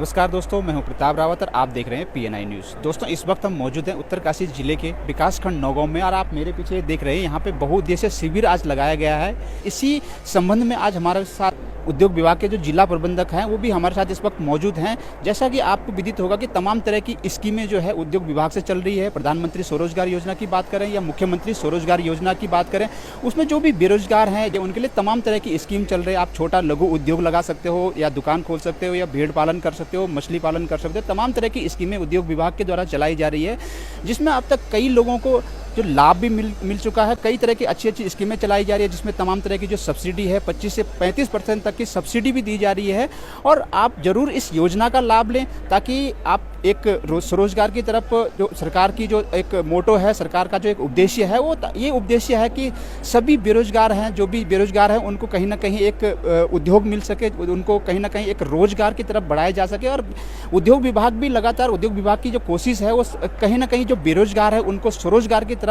नमस्कार दोस्तों, मैं हूं प्रताप रावत और आप देख रहे हैं PNI न्यूज़। दोस्तों, इस वक्त हम मौजूद हैं उत्तरकाशी जिले के विकासखंड नौगांव में और आप मेरे पीछे देख रहे हैं यहाँ पे बहुउद्देशीय शिविर आज लगाया गया है। इसी संबंध में आज हमारे साथ उद्योग विभाग के जो जिला प्रबंधक हैं वो भी हमारे साथ इस वक्त मौजूद हैं। जैसा कि आपको विदित होगा कि तमाम तरह की स्कीमें जो है उद्योग विभाग से चल रही है। प्रधानमंत्री स्वरोजगार योजना की बात करें या मुख्यमंत्री स्वरोजगार योजना की बात करें, उसमें जो भी बेरोजगार हैं उनके लिए तमाम तरह की स्कीम चल रही है। आप छोटा लघु उद्योग लगा सकते हो या दुकान खोल सकते हो या भेड़ पालन कर सकते हो, मछली पालन कर सकते हो। तमाम तरह की स्कीमें उद्योग विभाग के द्वारा चलाई जा रही है, जिसमें अब तक कई लोगों को जो लाभ भी मिल चुका है। कई तरह की अच्छी स्कीमें चलाई जा रही है, जिसमें तमाम तरह की जो सब्सिडी है 25 से 35% तक की सब्सिडी भी दी जा रही है। और आप ज़रूर इस योजना का लाभ लें ताकि आप एक स्वरोजगार की तरफ, जो सरकार की जो एक मोटो है, सरकार का जो एक उद्देश्य है, वो ये उद्देश्य है कि सभी बेरोजगार हैं, जो भी बेरोजगार हैं, उनको कहीं ना कहीं एक उद्योग मिल सके, उनको कहीं ना कहीं एक रोजगार की तरफ बढ़ाया जा सके। और उद्योग विभाग भी लगातार, उद्योग विभाग की जो कोशिश है वो कहीं ना कहीं जो बेरोजगार है उनको स्वरोजगार की तरफ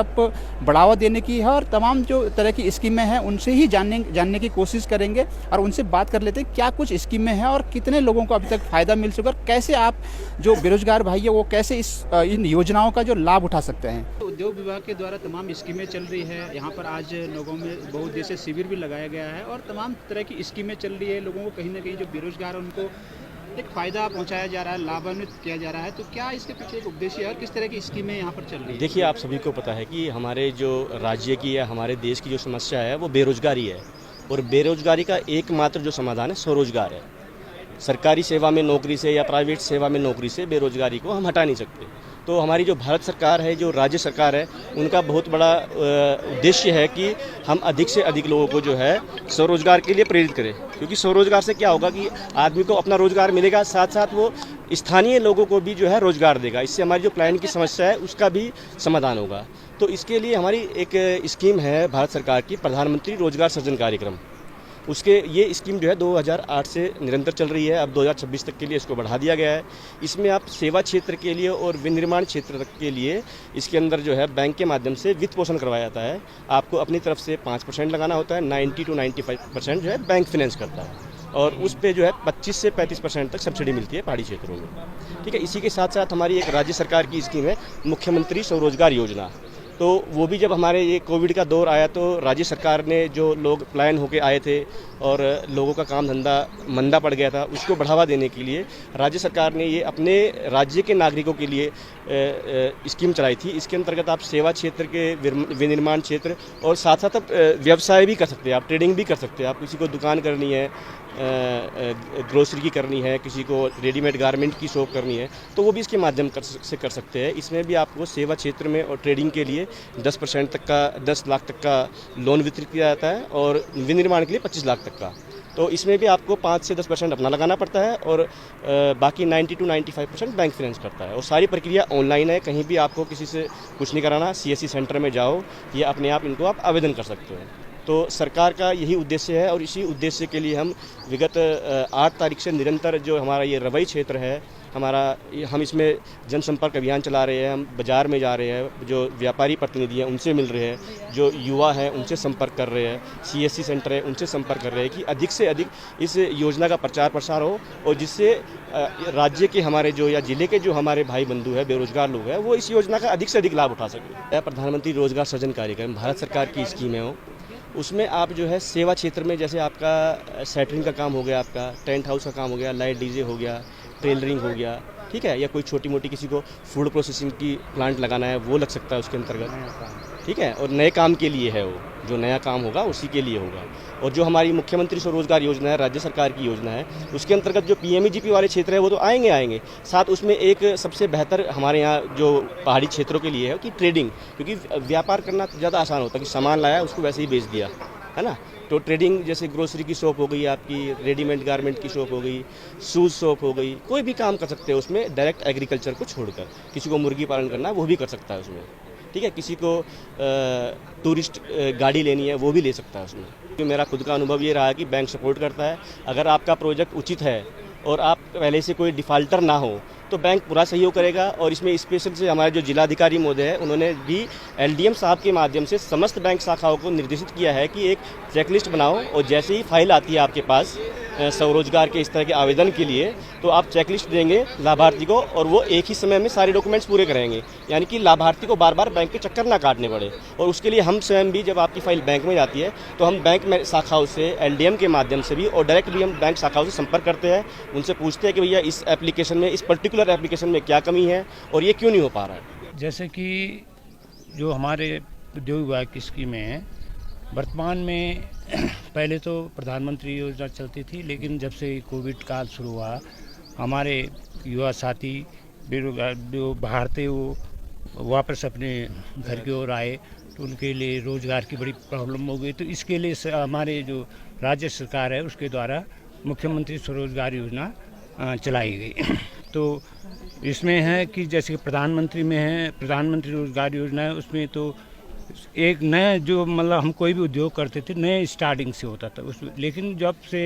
बढ़ावा देने की है। और तमाम जो तरह की स्कीमें हैं उनसे ही जानने की कोशिश करेंगे और उनसे बात कर लेते हैं क्या कुछ स्कीमें हैं और कितने लोगों को अभी तक फ़ायदा मिल चुका है, कैसे आप जो बेरोजगार भाई है वो कैसे इन योजनाओं का जो लाभ उठा सकते हैं। उद्योग विभाग के द्वारा तमाम स्कीमें चल रही है। यहाँ पर आज नौगांव में बहुउद्देशीय शिविर भी लगाया गया है और तमाम तरह की स्कीमें चल रही है। लोगों को कहीं ना कहीं जो बेरोजगार है उनको एक फ़ायदा पहुंचाया जा रहा है, लाभान्वित किया जा रहा है। तो क्या इसके पीछे एक उद्देश्य है और किस तरह की स्कीमें यहाँ पर चल रही है? देखिए, आप सभी को पता है कि हमारे जो राज्य की या हमारे देश की जो समस्या है वो बेरोजगारी है, और बेरोजगारी का एकमात्र जो समाधान है स्वरोजगार है। सरकारी सेवा में नौकरी से या प्राइवेट सेवा में नौकरी से बेरोजगारी को हम हटा नहीं सकते। तो हमारी जो भारत सरकार है, जो राज्य सरकार है, उनका बहुत बड़ा उद्देश्य है कि हम अधिक से अधिक लोगों को जो है स्वरोजगार के लिए प्रेरित करें। क्योंकि स्वरोजगार से क्या होगा कि आदमी को अपना रोजगार मिलेगा, साथ साथ वो स्थानीय लोगों को भी जो है रोजगार देगा। इससे हमारी जो प्लान की समस्या है उसका भी समाधान होगा। तो इसके लिए हमारी एक स्कीम है भारत सरकार की, प्रधानमंत्री रोजगार सृजन कार्यक्रम। उसके ये स्कीम जो है 2008 से निरंतर चल रही है। अब 2026 तक के लिए इसको बढ़ा दिया गया है। इसमें आप सेवा क्षेत्र के लिए और विनिर्माण क्षेत्र तक के लिए इसके अंदर जो है बैंक के माध्यम से वित्त पोषण करवाया जाता है। आपको अपनी तरफ से 5% लगाना होता है, 90 to 95% जो है बैंक फाइनेंस करता है, और उस पे जो है 25 से 35% तक सब्सिडी मिलती है पहाड़ी क्षेत्रों में। ठीक है, इसी के साथ साथ हमारी एक राज्य सरकार की स्कीम है मुख्यमंत्री स्वरोजगार योजना। तो वो भी जब हमारे ये कोविड का दौर आया तो राज्य सरकार ने, जो लोग पलायन होकर आए थे और लोगों का काम धंधा मंदा पड़ गया था, उसको बढ़ावा देने के लिए राज्य सरकार ने ये अपने राज्य के नागरिकों के लिए स्कीम चलाई थी। इसके अंतर्गत आप सेवा क्षेत्र के, विनिर्माण क्षेत्र और साथ साथ आप व्यवसाय भी कर सकते हैं, आप ट्रेडिंग भी कर सकते हैं। आप किसी को दुकान करनी है, ग्रोसरी की करनी है, किसी को रेडीमेड गारमेंट की शॉप करनी है, तो वो भी इसके माध्यम से कर सकते हैं। इसमें भी आपको सेवा क्षेत्र में और ट्रेडिंग के लिए 10% तक का, 10 लाख तक का लोन वितरित किया जाता है, और विनिर्माण के लिए 25 लाख तक का। तो इसमें भी आपको 5 से 10% अपना लगाना पड़ता है, और बाकी 90 to 95% बैंक फाइनेंस करता है। और सारी प्रक्रिया ऑनलाइन है, कहीं भी आपको किसी से कुछ नहीं कराना। CSC सेंटर में जाओ, ये अपने आप इनको आप आवेदन कर सकते हो। तो सरकार का यही उद्देश्य है, और इसी उद्देश्य के लिए हम विगत 8 तारीख से निरंतर जो हमारा ये रवई क्षेत्र है हमारा, हम इसमें जनसंपर्क अभियान चला रहे हैं। हम बाज़ार में जा रहे हैं, जो व्यापारी प्रतिनिधि हैं उनसे मिल रहे हैं, जो युवा हैं उनसे संपर्क कर रहे हैं, CSC सेंटर है उनसे संपर्क कर रहे हैं कि अधिक से अधिक इस योजना का प्रचार प्रसार हो, और जिससे राज्य के हमारे जो या जिले के जो हमारे भाई बंधु हैं, बेरोजगार लोग हैं, वो इस योजना का अधिक से अधिक लाभ उठा सकें। प्रधानमंत्री रोजगार सृजन कार्यक्रम भारत सरकार की स्कीम है। उसमें आप जो है सेवा क्षेत्र में, जैसे आपका सेटरिंग का काम हो गया, आपका टेंट हाउस का काम हो गया, लाइट DJ हो गया, टेलरिंग हो गया, ठीक है, या कोई छोटी मोटी किसी को फूड प्रोसेसिंग की प्लांट लगाना है, वो लग सकता है उसके अंतर्गत। ठीक है, और नए काम के लिए है, वो जो नया काम होगा उसी के लिए होगा। और जो हमारी मुख्यमंत्री स्वरोजगार योजना है, राज्य सरकार की योजना है, उसके अंतर्गत जो PMEGP वाले क्षेत्र है वो तो आएंगे। साथ उसमें एक सबसे बेहतर हमारे यहाँ जो पहाड़ी क्षेत्रों के लिए है कि ट्रेडिंग, क्योंकि व्यापार करना ज़्यादा आसान होता है कि सामान लाया उसको वैसे ही बेच दिया, है ना। तो ट्रेडिंग, जैसे ग्रोसरी की शॉप हो गई, आपकी रेडीमेड गारमेंट की शॉप हो गई, शूज़ शॉप हो गई, कोई भी काम कर सकते हैं उसमें, डायरेक्ट एग्रीकल्चर को छोड़कर। किसी को मुर्गी पालन करना है वो भी कर सकता है उसमें, ठीक है। किसी को टूरिस्ट गाड़ी लेनी है वो भी ले सकता है उसमें। क्योंकि मेरा खुद का अनुभव ये रहा है कि बैंक सपोर्ट करता है। अगर आपका प्रोजेक्ट उचित है और आप पहले से कोई डिफ़ाल्टर ना हो तो बैंक पूरा सहयोग करेगा। और इसमें स्पेशल से हमारे जो जिलाधिकारी महोदय हैं उन्होंने भी LDM साहब के माध्यम से समस्त बैंक शाखाओं को निर्देशित किया है कि एक चेकलिस्ट बनाओ, और जैसे ही फाइल आती है आपके पास स्वरोजगार के इस तरह के आवेदन के लिए, तो आप चेकलिस्ट देंगे लाभार्थी को और वो एक ही समय में सारे डॉक्यूमेंट्स पूरे करेंगे, यानी कि लाभार्थी को बार बार बैंक के चक्कर ना काटने पड़े। और उसके लिए हम स्वयं भी, जब आपकी फाइल बैंक में जाती है तो हम बैंक में शाखाओं से, LDM के माध्यम से भी और डायरेक्ट भी हम बैंक शाखाओं से संपर्क करते हैं, उनसे पूछते हैं कि भैया इस एप्लीकेशन में, इस पर्टिकुलर एप्लीकेशन में क्या कमी है और ये क्यों नहीं हो पा रहा है। जैसे कि जो हमारे उद्योग विभाग की स्कीमें हैं, वर्तमान में पहले तो प्रधानमंत्री योजना चलती थी, लेकिन जब से कोविड काल शुरू हुआ, हमारे युवा साथी बेरोजगार जो बाहर थे वो वापस अपने घर की ओर आए, तो उनके लिए रोज़गार की बड़ी प्रॉब्लम हो गई। तो इसके लिए हमारे जो राज्य सरकार है उसके द्वारा मुख्यमंत्री स्वरोजगार योजना चलाई गई। तो इसमें है कि जैसे प्रधानमंत्री में है, प्रधानमंत्री रोजगार योजना है, उसमें तो एक नया जो मतलब हम कोई भी उद्योग करते थे नए स्टार्टिंग से होता था उस, लेकिन जब से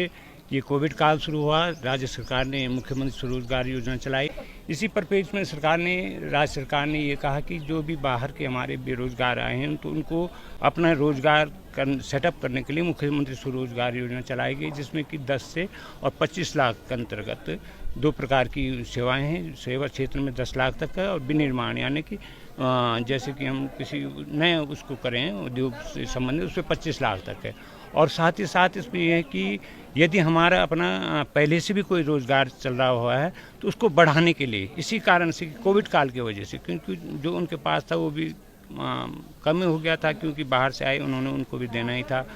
ये कोविड काल शुरू हुआ, राज्य सरकार ने मुख्यमंत्री स्वरोजगार योजना चलाई। इसी परिप्रेक्ष्य में राज्य सरकार ने ये कहा कि जो भी बाहर के हमारे बेरोजगार आए हैं तो उनको अपना रोजगार सेटअप करने के लिए मुख्यमंत्री स्वरोजगार योजना चलाई गई, जिसमें कि 10 से और 25 लाख के अंतर्गत 2 प्रकार की सेवाएं हैं। सेवा क्षेत्र में 10 लाख तक है और विनिर्माण, यानी कि जैसे कि हम किसी नए उसको करें उद्योग से संबंधित, उसमें 25 लाख तक है। और साथ ही साथ इसमें यह है कि यदि हमारा अपना पहले से भी कोई रोज़गार चल रहा हुआ है तो उसको बढ़ाने के लिए, इसी कारण से कोविड काल की वजह से, क्योंकि जो उनके पास था वो भी कम हो गया था, क्योंकि बाहर से आए उन्होंने उनको भी देना ही था।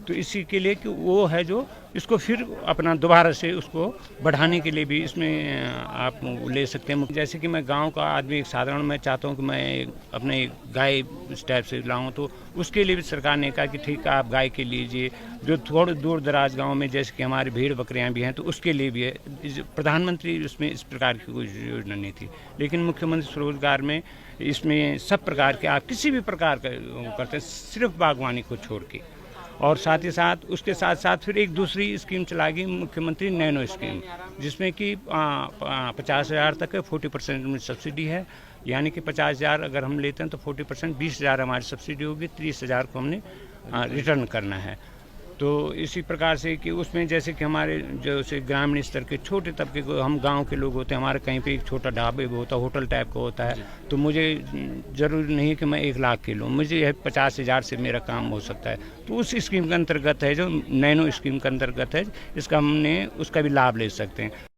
तो इसी के लिए कि वो है जो इसको फिर अपना दोबारा से उसको बढ़ाने के लिए भी इसमें आप ले सकते हैं। जैसे कि मैं गांव का आदमी, एक साधारण, मैं चाहता हूं कि मैं अपने गाय इस टाइप से लाऊं, तो उसके लिए भी सरकार ने कहा कि ठीक है आप गाय के लीजिए। जो थोड़े दूर दराज गाँव में जैसे कि हमारी भेड़ बकरियाँ भी हैं तो उसके लिए भी है। प्रधानमंत्री उसमें इस प्रकार की कोई योजना नहीं थी, लेकिन मुख्यमंत्री स्वरोजगार में इसमें सब प्रकार के आप किसी भी प्रकार का करते हैं, सिर्फ बागवानी को छोड़ के। और साथ ही साथ उसके साथ साथ फिर एक दूसरी स्कीम चला गई, मुख्यमंत्री नैनो स्कीम, जिसमें कि 50,000 तक है, 40% में सब्सिडी है, यानी कि 50,000 अगर हम लेते हैं तो 40% 20,000 हमारी सब्सिडी होगी, 30,000 को हमने रिटर्न करना है। तो इसी प्रकार से कि उसमें जैसे कि हमारे जैसे ग्रामीण स्तर के छोटे तबके को, हम गांव के लोग होते हैं, हमारे कहीं पे एक छोटा ढाबे भी होता है, होटल टाइप का होता है, तो मुझे ज़रूरी नहीं है कि मैं 1 लाख के लूँ, मुझे 50,000 से मेरा काम हो सकता है। तो उस स्कीम के अंतर्गत है, जो नैनो स्कीम के अंतर्गत है, इसका हमने उसका भी लाभ ले सकते हैं।